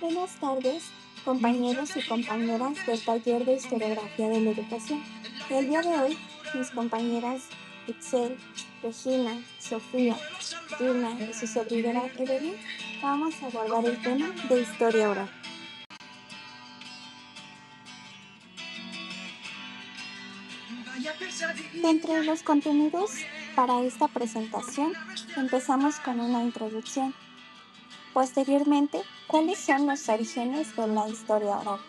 Buenas tardes, compañeros y compañeras del taller de historiografía de la educación. El día de hoy, mis compañeras Itzel, Regina, Sofía, Gina y su servidora Evelyn, vamos a abordar el tema de historia oral. Entre los contenidos para esta presentación, empezamos con una introducción. Posteriormente, ¿cuáles son los orígenes de la historia oral?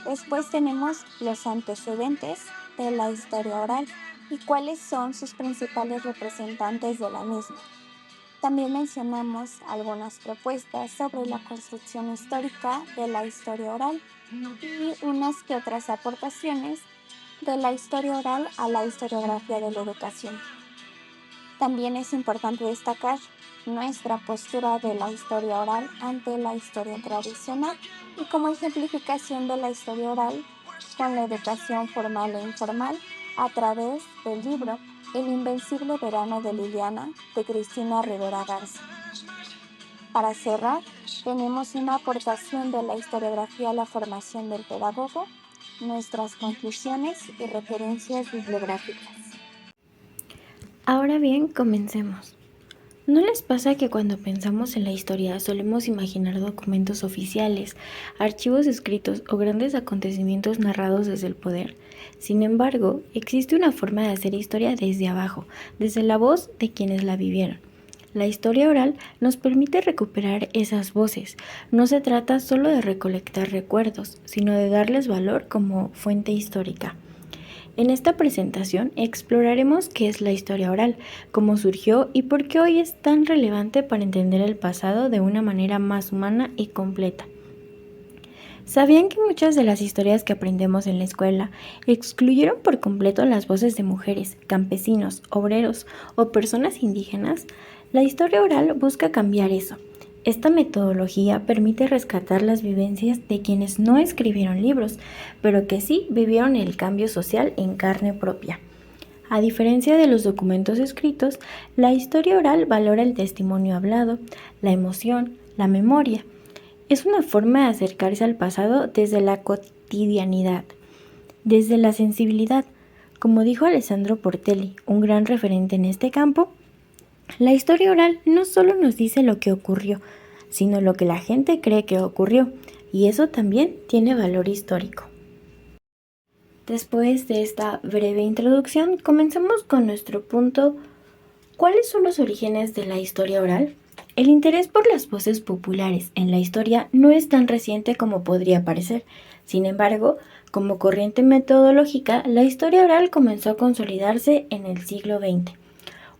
Después tenemos los antecedentes de la historia oral y cuáles son sus principales representantes de la misma. También mencionamos algunas propuestas sobre la construcción histórica de la historia oral y unas que otras aportaciones de la historia oral a la historiografía de la educación. También es importante destacar nuestra postura de la historia oral ante la historia tradicional y como ejemplificación de la historia oral con la educación formal e informal a través del libro El invencible verano de Liliana de Cristina Rivera Garza. Para cerrar, tenemos una aportación de la historiografía a la formación del pedagogo, nuestras conclusiones y referencias bibliográficas. Ahora bien, comencemos. ¿No les pasa que cuando pensamos en la historia solemos imaginar documentos oficiales, archivos escritos o grandes acontecimientos narrados desde el poder? Sin embargo, existe una forma de hacer historia desde abajo, desde la voz de quienes la vivieron. La historia oral nos permite recuperar esas voces. No se trata solo de recolectar recuerdos, sino de darles valor como fuente histórica. En esta presentación exploraremos qué es la historia oral, cómo surgió y por qué hoy es tan relevante para entender el pasado de una manera más humana y completa. ¿Sabían que muchas de las historias que aprendemos en la escuela excluyeron por completo las voces de mujeres, campesinos, obreros o personas indígenas? La historia oral busca cambiar eso. Esta metodología permite rescatar las vivencias de quienes no escribieron libros, pero que sí vivieron el cambio social en carne propia. A diferencia de los documentos escritos, la historia oral valora el testimonio hablado, la emoción, la memoria. Es una forma de acercarse al pasado desde la cotidianidad, desde la sensibilidad. Como dijo Alessandro Portelli, un gran referente en este campo, la historia oral no solo nos dice lo que ocurrió, sino lo que la gente cree que ocurrió, y eso también tiene valor histórico. Después de esta breve introducción, comencemos con nuestro punto. ¿Cuáles son los orígenes de la historia oral? El interés por las voces populares en la historia no es tan reciente como podría parecer. Sin embargo, como corriente metodológica, la historia oral comenzó a consolidarse en el siglo XX.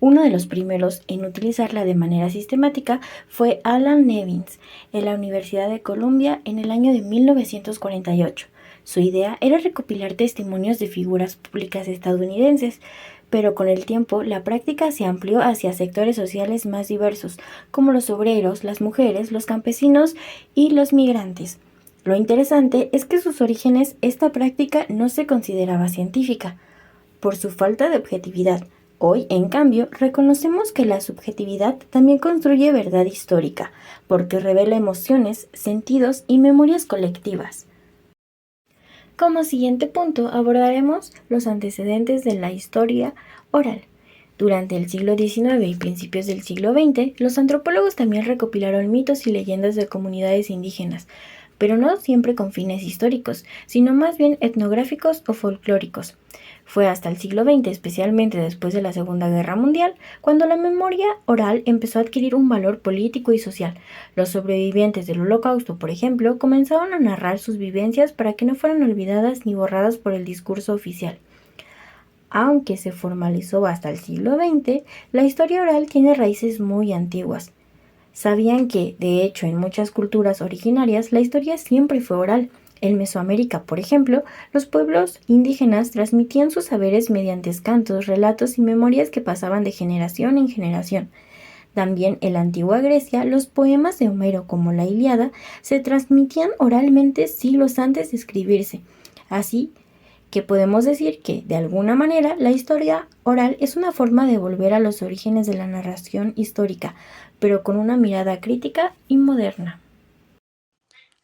Uno de los primeros en utilizarla de manera sistemática fue Alan Nevins, en la Universidad de Columbia en el año de 1948. Su idea era recopilar testimonios de figuras públicas estadounidenses, pero con el tiempo la práctica se amplió hacia sectores sociales más diversos, como los obreros, las mujeres, los campesinos y los migrantes. Lo interesante es que en sus orígenes esta práctica no se consideraba científica, por su falta de objetividad. Hoy, en cambio, reconocemos que la subjetividad también construye verdad histórica, porque revela emociones, sentidos y memorias colectivas. Como siguiente punto abordaremos los antecedentes de la historia oral. Durante el siglo XIX y principios del siglo XX, los antropólogos también recopilaron mitos y leyendas de comunidades indígenas, pero no siempre con fines históricos, sino más bien etnográficos o folclóricos. Fue hasta el siglo XX, especialmente después de la Segunda Guerra Mundial, cuando la memoria oral empezó a adquirir un valor político y social. Los sobrevivientes del Holocausto, por ejemplo, comenzaron a narrar sus vivencias para que no fueran olvidadas ni borradas por el discurso oficial. Aunque se formalizó hasta el siglo XX, la historia oral tiene raíces muy antiguas. ¿Sabían que, de hecho, en muchas culturas originarias la historia siempre fue oral? En Mesoamérica, por ejemplo, los pueblos indígenas transmitían sus saberes mediante cantos, relatos y memorias que pasaban de generación en generación. También en la antigua Grecia, los poemas de Homero, como la Ilíada, se transmitían oralmente siglos antes de escribirse. Así que podemos decir que, de alguna manera, la historia oral es una forma de volver a los orígenes de la narración histórica, pero con una mirada crítica y moderna.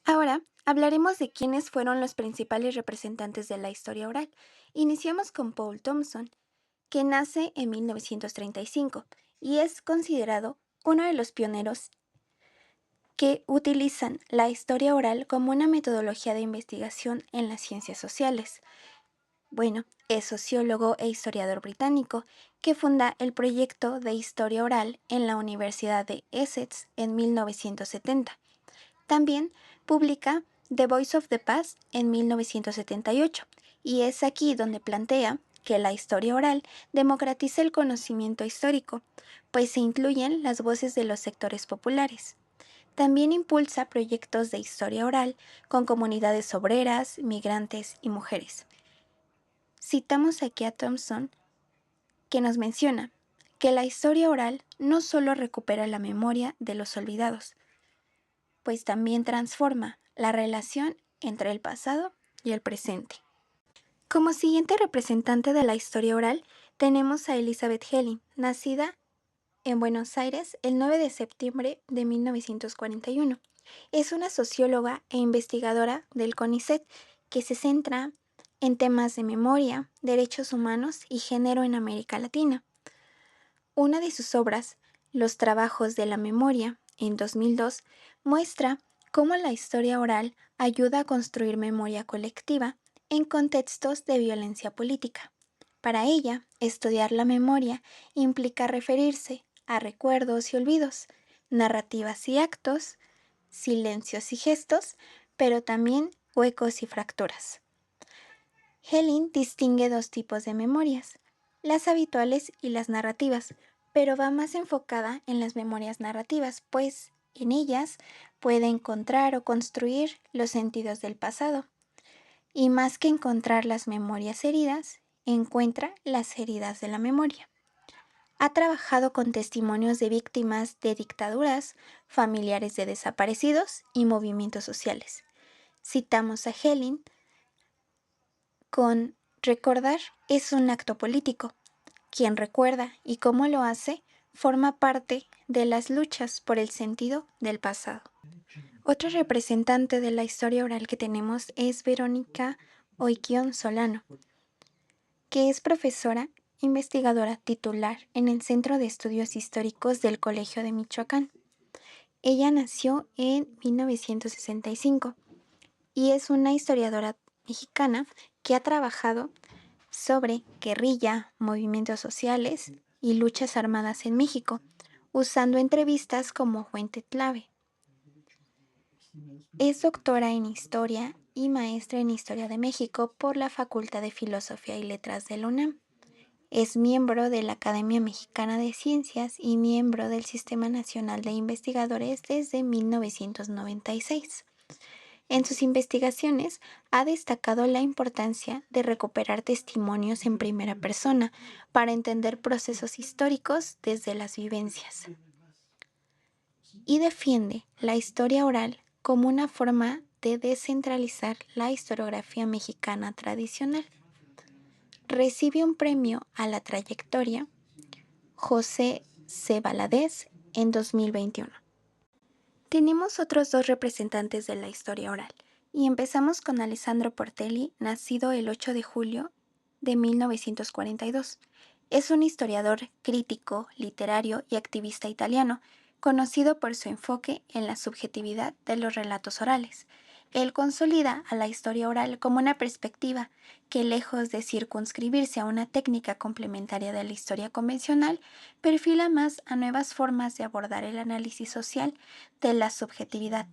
Ahora hablaremos de quiénes fueron los principales representantes de la historia oral. Iniciamos con Paul Thompson, que nace en 1935 y es considerado uno de los pioneros que utilizan la historia oral como una metodología de investigación en las ciencias sociales. Bueno, es sociólogo e historiador británico que funda el proyecto de historia oral en la Universidad de Essex en 1970. También publica The Voice of the Past en 1978, y es aquí donde plantea que la historia oral democratiza el conocimiento histórico, pues se incluyen las voces de los sectores populares. También impulsa proyectos de historia oral con comunidades obreras, migrantes y mujeres. Citamos aquí a Thompson, que nos menciona que la historia oral no solo recupera la memoria de los olvidados, pues también transforma la relación entre el pasado y el presente. Como siguiente representante de la historia oral tenemos a Elizabeth Helin, nacida en Buenos Aires el 9 de septiembre de 1941. Es una socióloga e investigadora del CONICET que se centra en temas de memoria, derechos humanos y género en América Latina. Una de sus obras, Los trabajos de la memoria, en 2002, muestra cómo la historia oral ayuda a construir memoria colectiva en contextos de violencia política. Para ella, estudiar la memoria implica referirse a recuerdos y olvidos, narrativas y actos, silencios y gestos, pero también huecos y fracturas. Helin distingue dos tipos de memorias, las habituales y las narrativas, pero va más enfocada en las memorias narrativas, pues en ellas puede encontrar o construir los sentidos del pasado. Y más que encontrar las memorias heridas, encuentra las heridas de la memoria. Ha trabajado con testimonios de víctimas de dictaduras, familiares de desaparecidos y movimientos sociales. Citamos a Helin con recordar es un acto político. Quien recuerda y cómo lo hace forma parte de las luchas por el sentido del pasado. Otra representante de la historia oral que tenemos es Verónica Oiquión Solano, que es profesora investigadora titular en el Centro de Estudios Históricos del Colegio de Michoacán. Ella nació en 1965 y es una historiadora mexicana que ha trabajado sobre guerrilla, movimientos sociales y luchas armadas en México, usando entrevistas como fuente clave. Es doctora en Historia y maestra en Historia de México por la Facultad de Filosofía y Letras de la UNAM. Es miembro de la Academia Mexicana de Ciencias y miembro del Sistema Nacional de Investigadores desde 1996. En sus investigaciones ha destacado la importancia de recuperar testimonios en primera persona para entender procesos históricos desde las vivencias. Y defiende la historia oral como una forma de descentralizar la historiografía mexicana tradicional. Recibe un premio a la trayectoria José C. Valadez en 2021. Tenemos otros dos representantes de la historia oral, y empezamos con Alessandro Portelli, nacido el 8 de julio de 1942. Es un historiador, crítico, literario y activista italiano, conocido por su enfoque en la subjetividad de los relatos orales. Él consolida a la historia oral como una perspectiva que, lejos de circunscribirse a una técnica complementaria de la historia convencional, perfila más a nuevas formas de abordar el análisis social de la subjetividad,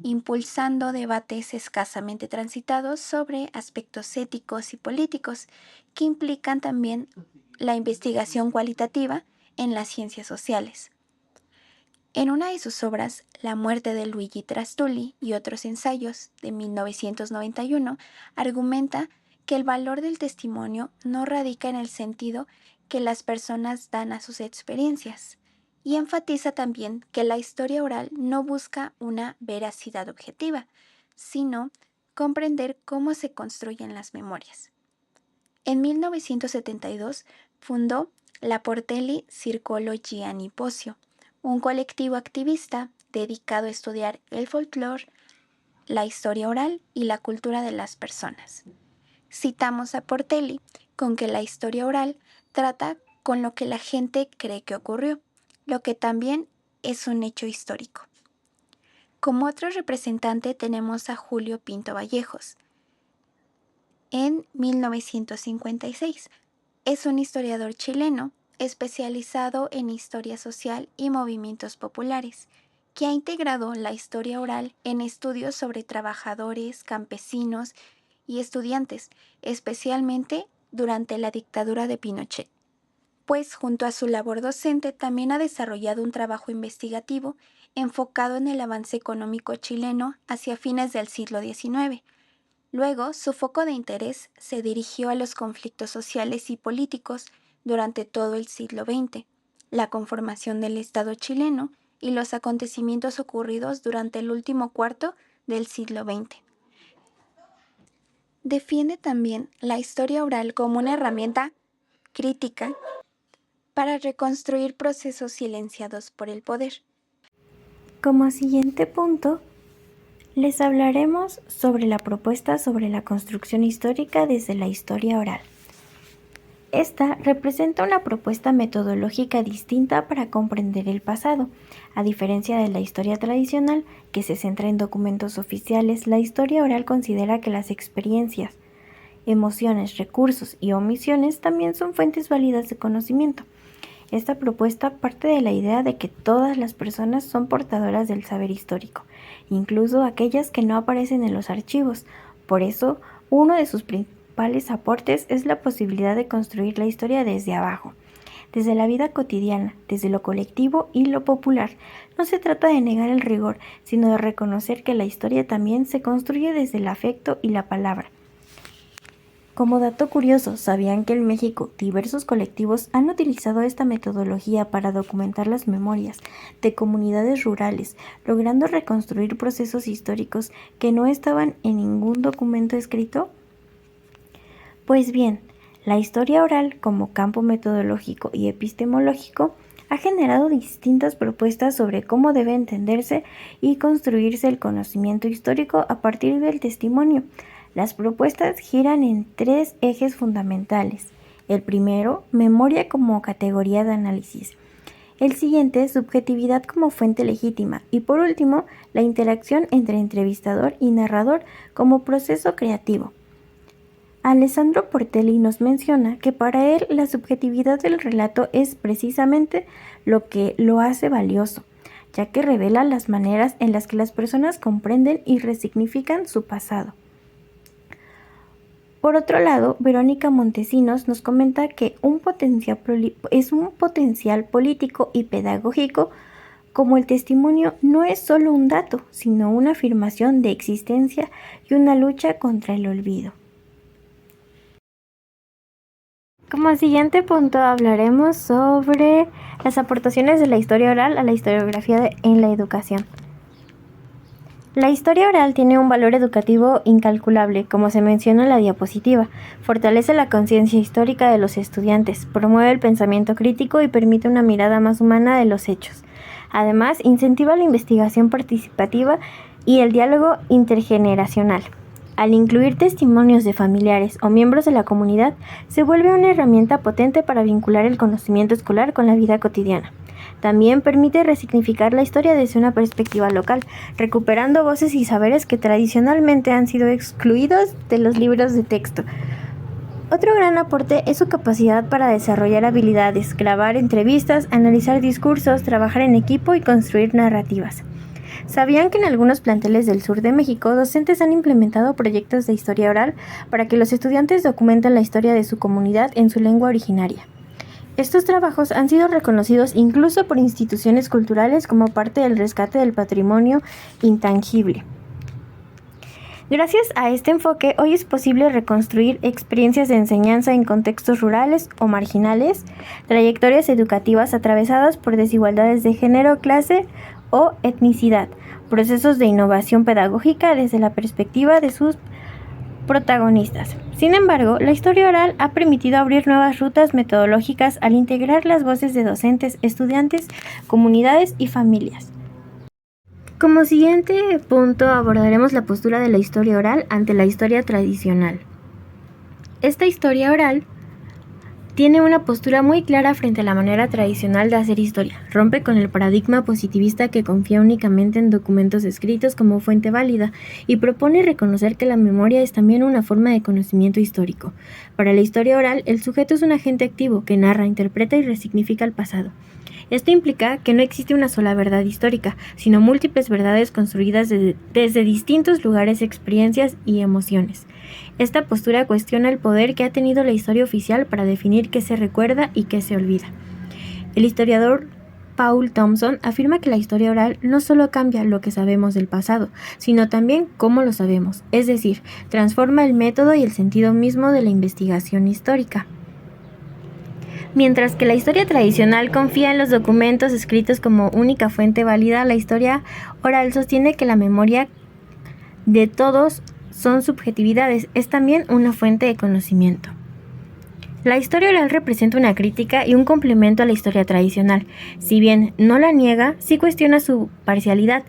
impulsando debates escasamente transitados sobre aspectos éticos y políticos que implican también la investigación cualitativa en las ciencias sociales. En una de sus obras, La muerte de Luigi Trastulli y otros ensayos, de 1991, argumenta que el valor del testimonio no radica en el sentido que las personas dan a sus experiencias, y enfatiza también que la historia oral no busca una veracidad objetiva, sino comprender cómo se construyen las memorias. En 1972 fundó la Portelli Circolo Gianni Bosio, un colectivo activista dedicado a estudiar el folclore, la historia oral y la cultura de las personas. Citamos a Portelli con que la historia oral trata con lo que la gente cree que ocurrió, lo que también es un hecho histórico. Como otro representante tenemos a Julio Pinto Vallejos. En 1956 es un historiador chileno especializado en historia social y movimientos populares, que ha integrado la historia oral en estudios sobre trabajadores, campesinos y estudiantes, especialmente durante la dictadura de Pinochet, pues junto a su labor docente también ha desarrollado un trabajo investigativo enfocado en el avance económico chileno hacia fines del siglo XIX. Luego, su foco de interés se dirigió a los conflictos sociales y políticos durante todo el siglo XX, la conformación del Estado chileno y los acontecimientos ocurridos durante el último cuarto del siglo XX. Defiende también la historia oral como una herramienta crítica para reconstruir procesos silenciados por el poder. Como siguiente punto, les hablaremos sobre la propuesta sobre la construcción histórica desde la historia oral. Esta representa una propuesta metodológica distinta para comprender el pasado. A diferencia de la historia tradicional, que se centra en documentos oficiales, la historia oral considera que las experiencias, emociones, recursos y omisiones también son fuentes válidas de conocimiento. Esta propuesta parte de la idea de que todas las personas son portadoras del saber histórico, incluso aquellas que no aparecen en los archivos. Por eso, uno de sus principales aportes es la posibilidad de construir la historia desde abajo, desde la vida cotidiana, desde lo colectivo y lo popular. No se trata de negar el rigor, sino de reconocer que la historia también se construye desde el afecto y la palabra. Como dato curioso, ¿sabían que en México diversos colectivos han utilizado esta metodología para documentar las memorias de comunidades rurales, logrando reconstruir procesos históricos que no estaban en ningún documento escrito? Pues bien, la historia oral como campo metodológico y epistemológico ha generado distintas propuestas sobre cómo debe entenderse y construirse el conocimiento histórico a partir del testimonio. Las propuestas giran en tres ejes fundamentales. El primero, memoria como categoría de análisis. El siguiente, subjetividad como fuente legítima. Y por último, la interacción entre entrevistador y narrador como proceso creativo. Alessandro Portelli nos menciona que para él la subjetividad del relato es precisamente lo que lo hace valioso, ya que revela las maneras en las que las personas comprenden y resignifican su pasado. Por otro lado, Verónica Montesinos nos comenta que es un potencial político y pedagógico, como el testimonio no es solo un dato, sino una afirmación de existencia y una lucha contra el olvido. Como siguiente punto hablaremos sobre las aportaciones de la historia oral a la historiografía en la educación. La historia oral tiene un valor educativo incalculable, como se menciona en la diapositiva. Fortalece la conciencia histórica de los estudiantes, promueve el pensamiento crítico y permite una mirada más humana de los hechos. Además, incentiva la investigación participativa y el diálogo intergeneracional. Al incluir testimonios de familiares o miembros de la comunidad, se vuelve una herramienta potente para vincular el conocimiento escolar con la vida cotidiana. También permite resignificar la historia desde una perspectiva local, recuperando voces y saberes que tradicionalmente han sido excluidos de los libros de texto. Otro gran aporte es su capacidad para desarrollar habilidades, grabar entrevistas, analizar discursos, trabajar en equipo y construir narrativas. ¿Sabían que en algunos planteles del sur de México, docentes han implementado proyectos de historia oral para que los estudiantes documenten la historia de su comunidad en su lengua originaria? Estos trabajos han sido reconocidos incluso por instituciones culturales como parte del rescate del patrimonio intangible. Gracias a este enfoque, hoy es posible reconstruir experiencias de enseñanza en contextos rurales o marginales, trayectorias educativas atravesadas por desigualdades de género, clase o etnicidad, procesos de innovación pedagógica desde la perspectiva de sus protagonistas. Sin embargo, la historia oral ha permitido abrir nuevas rutas metodológicas al integrar las voces de docentes, estudiantes, comunidades y familias. Como siguiente punto abordaremos la postura de la historia oral ante la historia tradicional. Esta historia oral tiene una postura muy clara frente a la manera tradicional de hacer historia. Rompe con el paradigma positivista que confía únicamente en documentos escritos como fuente válida y propone reconocer que la memoria es también una forma de conocimiento histórico. Para la historia oral, el sujeto es un agente activo que narra, interpreta y resignifica el pasado. Esto implica que no existe una sola verdad histórica, sino múltiples verdades construidas desde distintos lugares, experiencias y emociones. Esta postura cuestiona el poder que ha tenido la historia oficial para definir qué se recuerda y qué se olvida. El historiador Paul Thompson afirma que la historia oral no solo cambia lo que sabemos del pasado, sino también cómo lo sabemos, es decir, transforma el método y el sentido mismo de la investigación histórica. Mientras que la historia tradicional confía en los documentos escritos como única fuente válida, la historia oral sostiene que la memoria de todos son subjetividades, es también una fuente de conocimiento. La historia oral representa una crítica y un complemento a la historia tradicional. Si bien no la niega, sí cuestiona su parcialidad,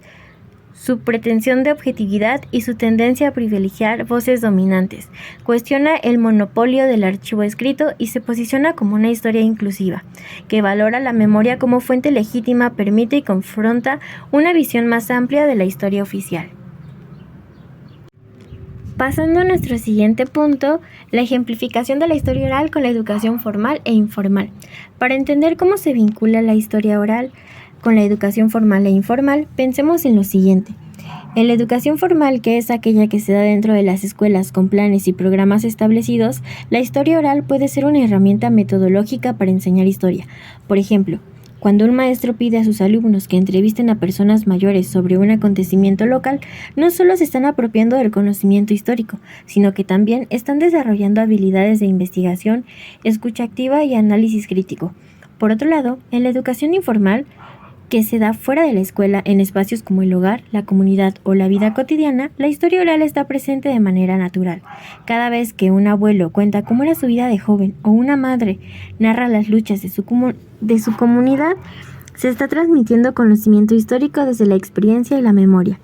su pretensión de objetividad y su tendencia a privilegiar voces dominantes. Cuestiona el monopolio del archivo escrito y se posiciona como una historia inclusiva, que valora la memoria como fuente legítima, permite y confronta una visión más amplia de la historia oficial. Pasando a nuestro siguiente punto, la ejemplificación de la historia oral con la educación formal e informal. Para entender cómo se vincula la historia oral con la educación formal e informal, pensemos en lo siguiente. En la educación formal, que es aquella que se da dentro de las escuelas con planes y programas establecidos, la historia oral puede ser una herramienta metodológica para enseñar historia. Por ejemplo, cuando un maestro pide a sus alumnos que entrevisten a personas mayores sobre un acontecimiento local, no solo se están apropiando del conocimiento histórico, sino que también están desarrollando habilidades de investigación, escucha activa y análisis crítico. Por otro lado, en la educación informal, que se da fuera de la escuela en espacios como el hogar, la comunidad o la vida cotidiana, la historia oral está presente de manera natural. Cada vez que un abuelo cuenta cómo era su vida de joven o una madre narra las luchas de su comunidad, se está transmitiendo conocimiento histórico desde la experiencia y la memoria.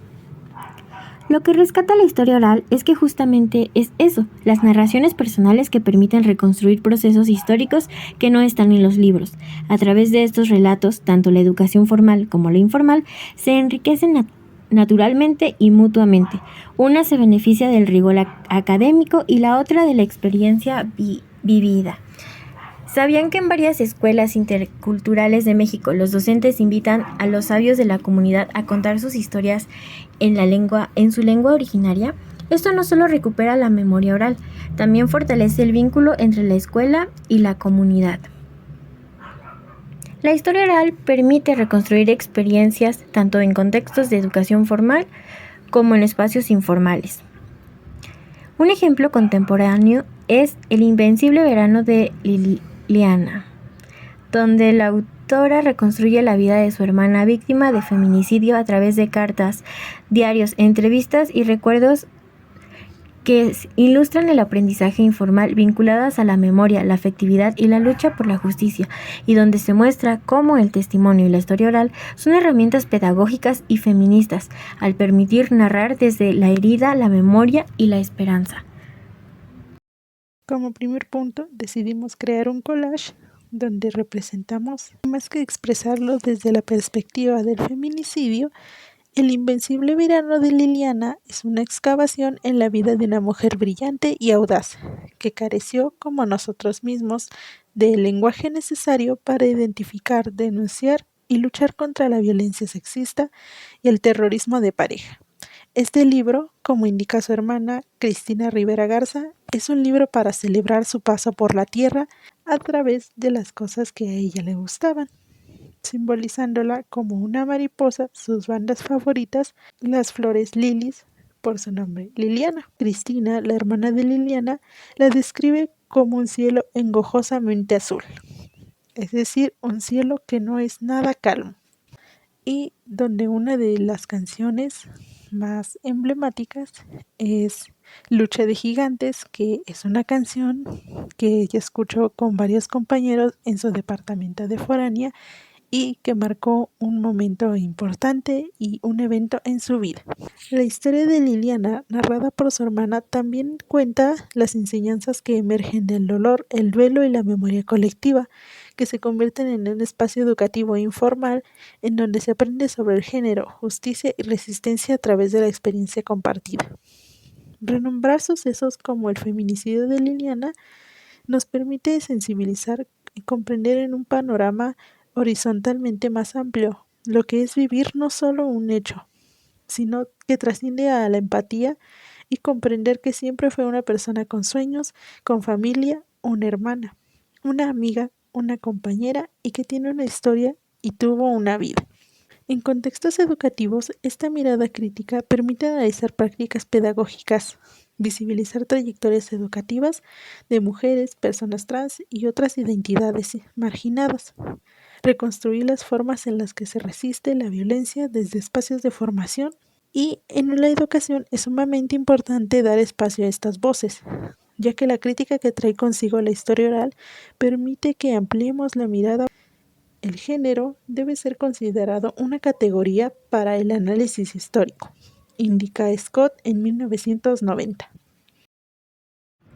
Lo que rescata la historia oral es que justamente es eso, las narraciones personales que permiten reconstruir procesos históricos que no están en los libros. A través de estos relatos, tanto la educación formal como la informal se enriquecen naturalmente y mutuamente. Una se beneficia del rigor académico y la otra de la experiencia vivida. ¿Sabían que en varias escuelas interculturales de México los docentes invitan a los sabios de la comunidad a contar sus historias en su lengua originaria? Esto no solo recupera la memoria oral, también fortalece el vínculo entre la escuela y la comunidad. La historia oral permite reconstruir experiencias tanto en contextos de educación formal como en espacios informales. Un ejemplo contemporáneo es El invencible verano de Liliana, donde la autora reconstruye la vida de su hermana víctima de feminicidio a través de cartas, diarios, entrevistas y recuerdos que ilustran el aprendizaje informal vinculadas a la memoria, la afectividad y la lucha por la justicia, y donde se muestra cómo el testimonio y la historia oral son herramientas pedagógicas y feministas, al permitir narrar desde la herida, la memoria y la esperanza. Como primer punto, decidimos crear un collage donde representamos, más que expresarlo desde la perspectiva del feminicidio, El invencible verano de Liliana es una excavación en la vida de una mujer brillante y audaz, que careció, como nosotros mismos, del lenguaje necesario para identificar, denunciar y luchar contra la violencia sexista y el terrorismo de pareja. Este libro, como indica su hermana Cristina Rivera Garza, es un libro para celebrar su paso por la tierra a través de las cosas que a ella le gustaban, simbolizándola como una mariposa, sus bandas favoritas, las flores lilies, por su nombre, Liliana. Cristina, la hermana de Liliana, la describe como un cielo engojosamente azul, es decir, un cielo que no es nada calmo, y donde una de las canciones más emblemáticas es Lucha de Gigantes, que es una canción que ella escuchó con varios compañeros en su departamento de foránea y que marcó un momento importante y un evento en su vida. La historia de Liliana, narrada por su hermana, también cuenta las enseñanzas que emergen del dolor, el duelo y la memoria colectiva, que se convierten en un espacio educativo informal en donde se aprende sobre el género, justicia y resistencia a través de la experiencia compartida. Renombrar sucesos como el feminicidio de Liliana nos permite sensibilizar y comprender en un panorama horizontalmente más amplio lo que es vivir no solo un hecho, sino que trasciende a la empatía y comprender que siempre fue una persona con sueños, con familia, una hermana, una amiga, una compañera y que tiene una historia y tuvo una vida. En contextos educativos, esta mirada crítica permite analizar prácticas pedagógicas, visibilizar trayectorias educativas de mujeres, personas trans y otras identidades marginadas, reconstruir las formas en las que se resiste la violencia desde espacios de formación y en la educación es sumamente importante dar espacio a estas voces, ya que la crítica que trae consigo la historia oral permite que ampliemos la mirada. El género debe ser considerado una categoría para el análisis histórico, indica Scott en 1990.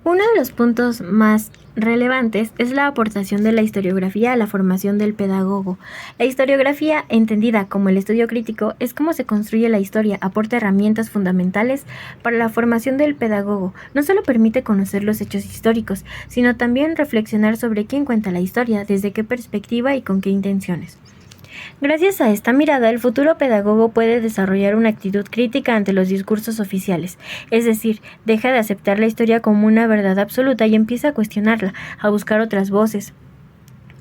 Uno de los puntos más relevantes es la aportación de la historiografía a la formación del pedagogo. La historiografía, entendida como el estudio crítico, es cómo se construye la historia, aporta herramientas fundamentales para la formación del pedagogo. No solo permite conocer los hechos históricos, sino también reflexionar sobre quién cuenta la historia, desde qué perspectiva y con qué intenciones. Gracias a esta mirada, el futuro pedagogo puede desarrollar una actitud crítica ante los discursos oficiales, es decir, deja de aceptar la historia como una verdad absoluta y empieza a cuestionarla, a buscar otras voces,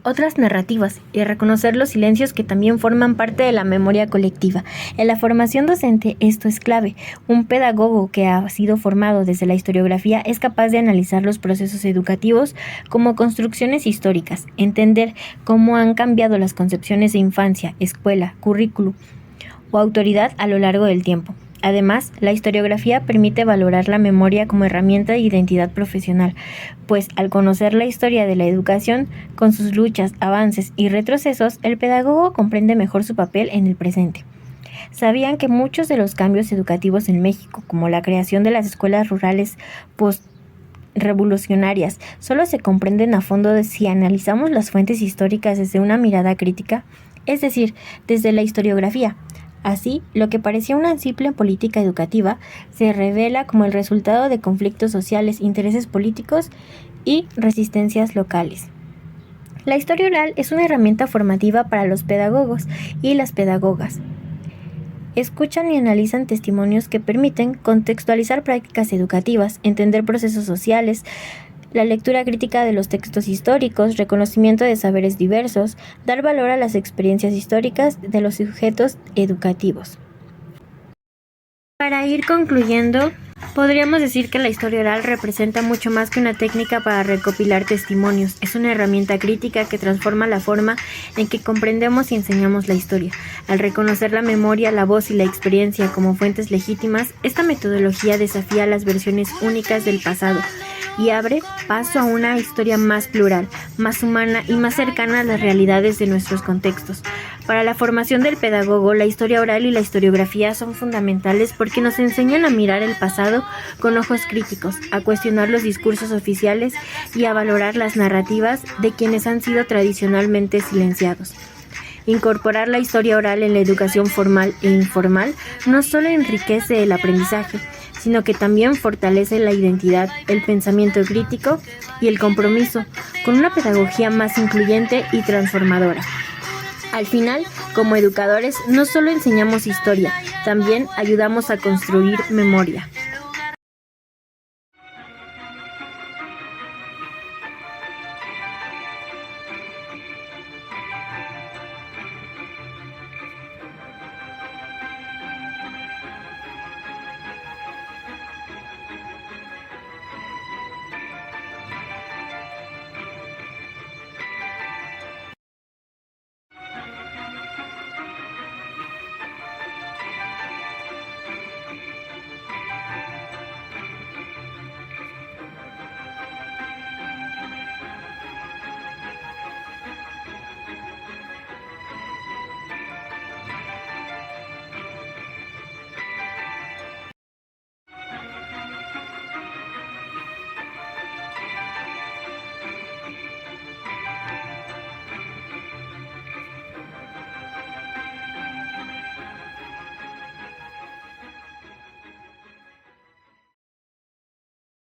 otras narrativas y a reconocer los silencios que también forman parte de la memoria colectiva. En la formación docente esto es clave. Un pedagogo que ha sido formado desde la historiografía es capaz de analizar los procesos educativos como construcciones históricas, entender cómo han cambiado las concepciones de infancia, escuela, currículum o autoridad a lo largo del tiempo. Además, la historiografía permite valorar la memoria como herramienta de identidad profesional, pues al conocer la historia de la educación, con sus luchas, avances y retrocesos, el pedagogo comprende mejor su papel en el presente. ¿Sabían que muchos de los cambios educativos en México, como la creación de las escuelas rurales post-revolucionarias, solo se comprenden a fondo si analizamos las fuentes históricas desde una mirada crítica? Es decir, desde la historiografía. Así, lo que parecía una simple política educativa se revela como el resultado de conflictos sociales, intereses políticos y resistencias locales. La historia oral es una herramienta formativa para los pedagogos y las pedagogas. Escuchan y analizan testimonios que permiten contextualizar prácticas educativas, entender procesos sociales, la lectura crítica de los textos históricos, reconocimiento de saberes diversos, dar valor a las experiencias históricas de los sujetos educativos. Para ir concluyendo, podríamos decir que la historia oral representa mucho más que una técnica para recopilar testimonios. Es una herramienta crítica que transforma la forma en que comprendemos y enseñamos la historia. Al reconocer la memoria, la voz y la experiencia como fuentes legítimas, esta metodología desafía las versiones únicas del pasado y abre paso a una historia más plural, más humana y más cercana a las realidades de nuestros contextos. Para la formación del pedagogo, la historia oral y la historiografía son fundamentales porque nos enseñan a mirar el pasado con ojos críticos, a cuestionar los discursos oficiales y a valorar las narrativas de quienes han sido tradicionalmente silenciados. Incorporar la historia oral en la educación formal e informal no solo enriquece el aprendizaje, sino que también fortalece la identidad, el pensamiento crítico y el compromiso con una pedagogía más incluyente y transformadora. Al final, como educadores, no solo enseñamos historia, también ayudamos a construir memoria.